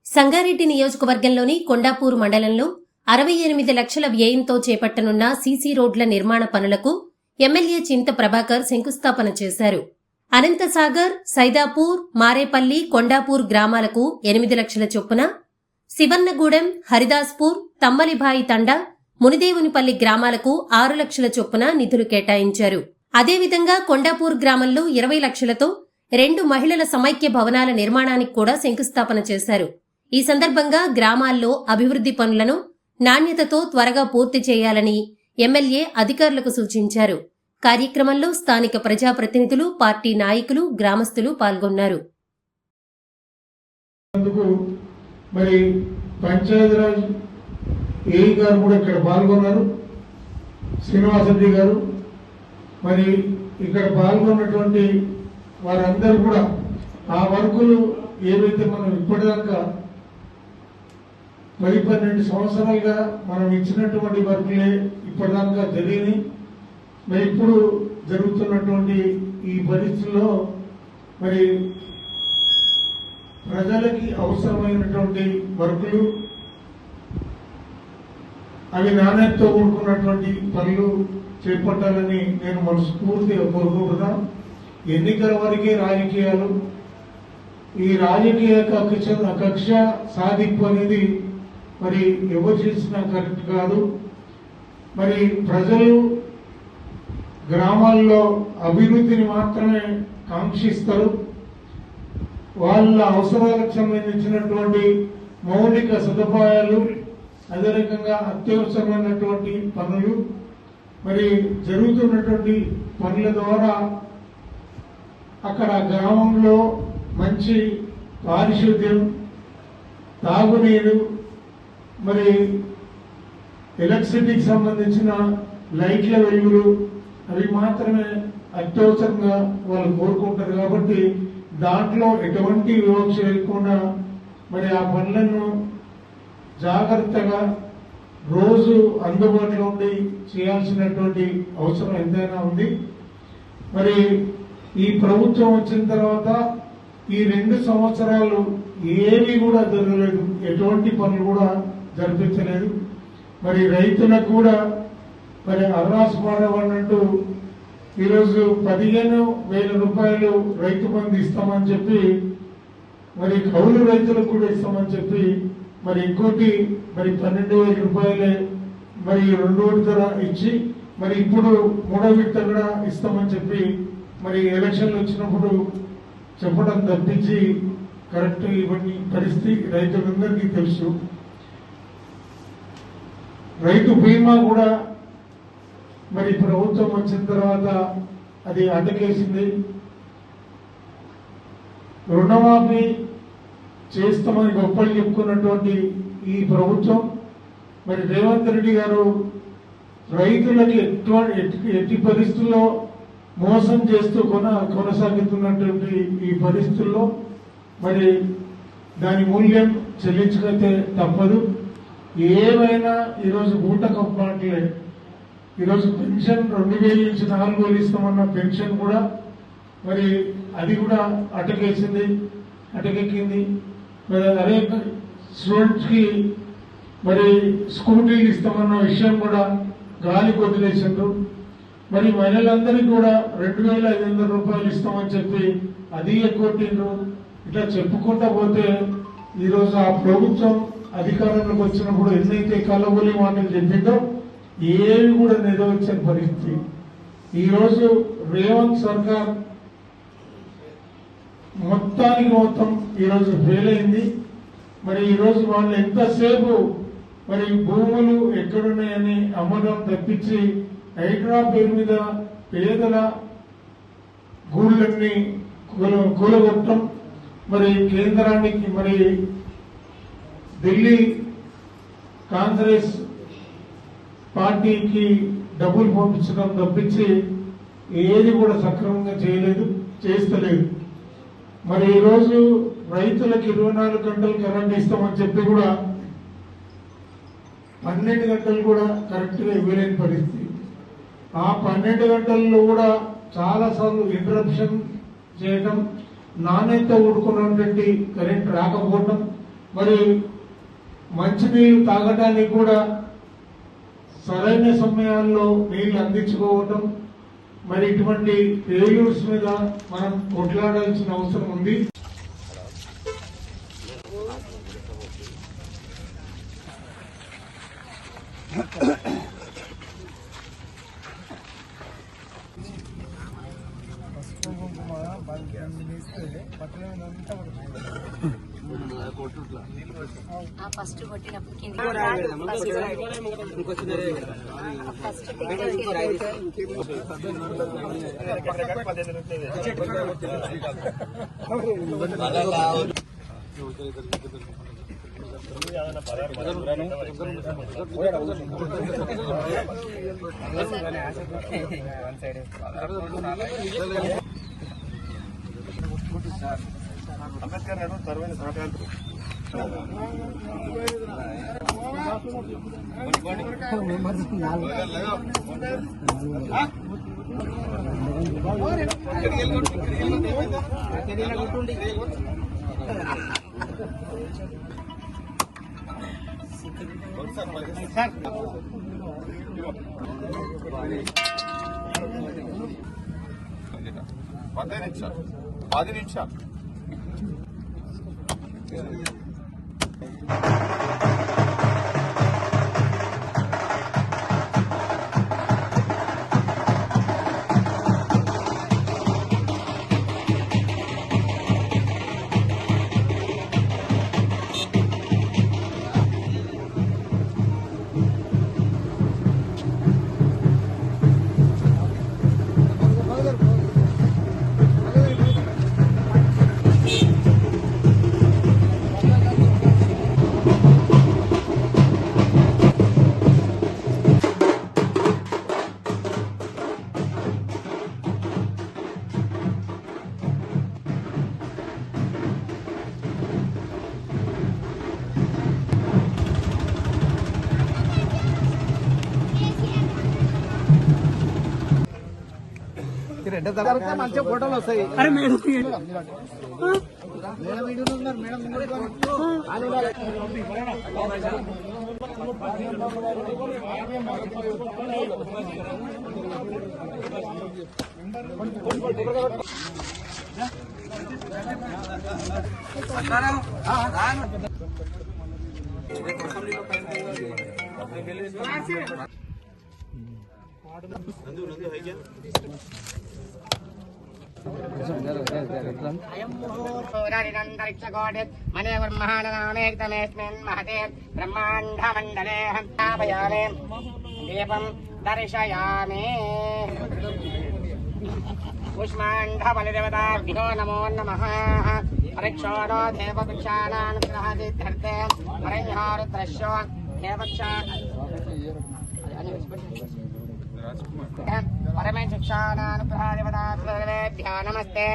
సంగారెడ్డి నియోజకవర్గంలోని కొండాపూర్ మండలంలో 68 లక్షల వ్యయంతో చేపట్టనున్న సీసీ రోడ్ల నిర్మాణ పనులకు ఎమ్మెల్యే చింత ప్రభాకర్ శంకుస్థాపన చేశారు. అనంతసాగర్, సైదాపూర్, మారేపల్లి, కొండాపూర్ గ్రామాలకు 8 లక్షల చొప్పున, శివన్నగూడెం, హరిదాస్పూర్, తమ్మలిభాయి తండా, మునిదేవునిపల్లి గ్రామాలకు 6 లక్షల చొప్పున నిధులు కేటాయించారు. అదేవిధంగా కొండాపూర్ గ్రామంలో 20 లక్షలతో 2 మహిళల సమైక్య భవనాల నిర్మాణానికి కూడా శంకుస్థాపన చేశారు. ఈ సందర్భంగా గ్రామాల్లో అభివృద్ధి పనులను నాణ్యతతో త్వరగా పూర్తి చేయాలని ఎమ్మెల్యే అధికారులకు సూచించారు. కార్యక్రమంలో స్థానిక ప్రజాప్రతినిధులు, పార్టీ నాయకులు, గ్రామస్తులు పాల్గొన్నారు. మరి పంచాయతీరాజ్ ఏఈ గారు కూడా ఇక్కడ పాల్గొన్నారు, శ్రీనివాసరెడ్డి గారు. మరి ఇక్కడ పాల్గొన్నటువంటి వారందరూ కూడా ఆ వర్కులు ఏవైతే మనం ఇప్పటిదాకా 10-12 సంవత్సరాలుగా మనం ఇచ్చినటువంటి వర్కులే ఇప్పటిదాకా జరిగినాయి. మరి ఇప్పుడు జరుగుతున్నటువంటి ఈ పరిస్థితుల్లో మరి ప్రజలకి అవసరమైనటువంటి వర్కులు, అవి నాణ్యతతో కూడుకున్నటువంటి పనులు చేపట్టాలని నేను మనస్ఫూర్తిగా కోరుకుంటున్నా. ఎన్నికల వరకే రాజకీయాలు, ఈ రాజకీయ కక్ష సాధింపు అనేది మరి ఎవరు చేసినా కరెక్ట్ కాదు. మరి ప్రజలు గ్రామాల్లో అభివృద్ధిని మాత్రమే కాంక్షిస్తారు. వాళ్ళ అవసరాలకు సంబంధించినటువంటి మౌలిక సదుపాయాలు, అదే రకంగా అత్యవసరమైనటువంటి పనులు, మరి జరుగుతున్నటువంటి పనుల ద్వారా అక్కడ గ్రామంలో మంచి పారిశుద్ధ్యం, తాగునీరు, మరి ఎలక్ట్రిసిటీకి సంబంధించిన లైట్ల వెలుగులు, అవి మాత్రమే అత్యవసరంగా వాళ్ళు కోరుకుంటారు. కాబట్టి దాంట్లో ఎటువంటి వివక్ష లేకుండా మరి ఆ పనులను జాగ్రత్తగా రోజు అందుబాటులో ఉండి చేయాల్సినటువంటి అవసరం ఎంతైనా ఉంది. మరి ఈ ప్రభుత్వం వచ్చిన తర్వాత ఈ 2 సంవత్సరాలు ఏమీ కూడా జరగలేదు, ఎటువంటి పనులు కూడా జరిపించలేదు. మరి రైతులకు కూడా మరి అర్రాసు పాడవన్నట్టు ఈరోజు 15,000 రూపాయలు రైతు బంధు ఇస్తామని చెప్పి, మరి కౌలు రైతులకు కూడా ఇస్తామని చెప్పి, మరి ఇంకోటి మరి 12,000 రూపాయలే మరి 2 విడతల ఇచ్చి, మరి ఇప్పుడు 3వ విడత కూడా ఇస్తామని చెప్పి మరి ఎలక్షన్లు వచ్చినప్పుడు చెప్పడం తప్పించి కరెక్ట్ ఇవన్నీ పరిస్థితి రైతులందరికీ తెలుసు. రైతు బీమా కూడా మరి ప్రభుత్వం వచ్చిన తర్వాత అది అడ్డకేసింది. రుణమాఫీ చేస్తామని గొప్పలు చెప్పుకున్నటువంటి ఈ ప్రభుత్వం మరి రేవంత్ రెడ్డి గారు రైతులకి ఎట్టి పరిస్థితుల్లో మోసం చేస్తూ కొనసాగుతున్నటువంటి ఈ పరిస్థితుల్లో మరి దాని మూల్యం చెల్లించకపోతే తప్పదు. ఏమైనా ఈరోజు బూటకం మాటలే. ఈరోజు పెన్షన్ 2,000 నుంచి 4,000 ఇస్తామన్న పెన్షన్ కూడా మరి అది కూడా అటకెక్కింది. మరి అదే స్టూడెంట్స్ కి మరి స్కూటీలు ఇస్తామన్న విషయం కూడా గాలి వదిలేసిండ్రు. మరి మహిళలందరికీ కూడా 2,500 రూపాయలు ఇస్తామని చెప్పి అది ఎగ్గొట్టిండ్రు. ఇట్లా చెప్పుకుంటా పోతే ఈరోజు ఆ ప్రభుత్వం అధికారంలోకి వచ్చినప్పుడు ఎన్నైతే కలబొలి మాటలు చెప్పిందో ఏవి కూడా నెరవేర్చని పరిస్థితి. ఈరోజు రేవంత్ సర్కార్ మొత్తం ఈరోజు ఫెయిల్ అయింది. మరి ఈరోజు వాళ్ళు ఎంతసేపు మరి భూములు ఎక్కడున్నాయని అమ్మడం తప్పించి హైడ్రా పేరు మీద పేదల గూళ్ళన్నీ కూలగొట్టడం, మరి కేంద్రానికి మరి ఢిల్లీ కాంగ్రెస్ పార్టీకి డబ్బులు పంపించడం తప్పించి ఏది కూడా సక్రమంగా చేస్తలేదు. మరి ఈరోజు రైతులకు 24 గంటలు కరెంట్ ఇస్తామని చెప్పి కూడా 12 గంటలు కూడా కరెక్ట్ గా ఇవ్వలేని పరిస్థితి. ఆ 12 గంటల్లో కూడా చాలా సార్లు ఇంటరప్షన్ చేయటం, నాణ్యత ఊడుకున్నటువంటి కరెంట్ రాకపోవటం, మరి మంచినీళ్ళు తాగడానికి కూడా సరైన సమయాల్లో నీళ్లు అందించుకోవటం, మరి ఇటువంటి ఫెయిల్యూర్స్ మీద మనం కొట్లాడాల్సిన అవసరం ఉంది. ఫస్ట్ కొట్టినప్పుడు అంబేద్కర్ నాడు సర్వైన సహకారం పది నిమిషాలు మంచిగా ఫోటోలు వస్తాయి. అరే మేడం ब्रह्माण्डमण्डले स्थापयामि दीपं दर्शयामि पुष्माण्डबलिदेवताभ्यो नमो नमः परीक्षोणो देववृक्षाणानुग्रहसिद्धर्थे परञ्हारुद्रश्यो देवक्षा परमे शिक्षाणानुग्रहदेवताभ्यो नमस्ते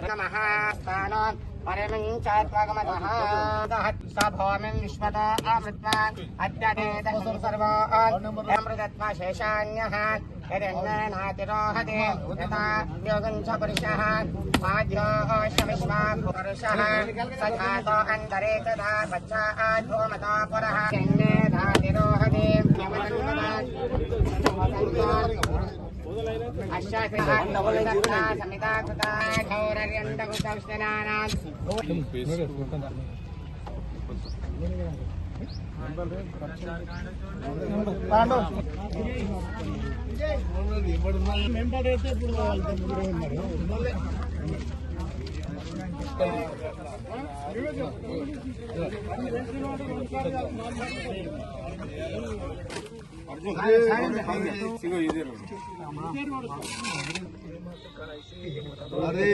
नमः स्थानो परमञ्चात्मगमतः स भौमिं विश्वतो अमृत्वा अद्यतेतः सर्वान् अमृतत्वा शेषान्यः यदेनातिरोहते यथा योगं च पुरुषः आद्यो शविश्वा पुरुषः स जातो अन्तरे तदा पश्चात् भूमतो पुरः यन्नेनातिरोहते समिता कृता घौरर्यन्तकुतौष्णनानां మెంబర్ అయితే ఇప్పుడు వాళ్ళతో ఉన్నారు. अरे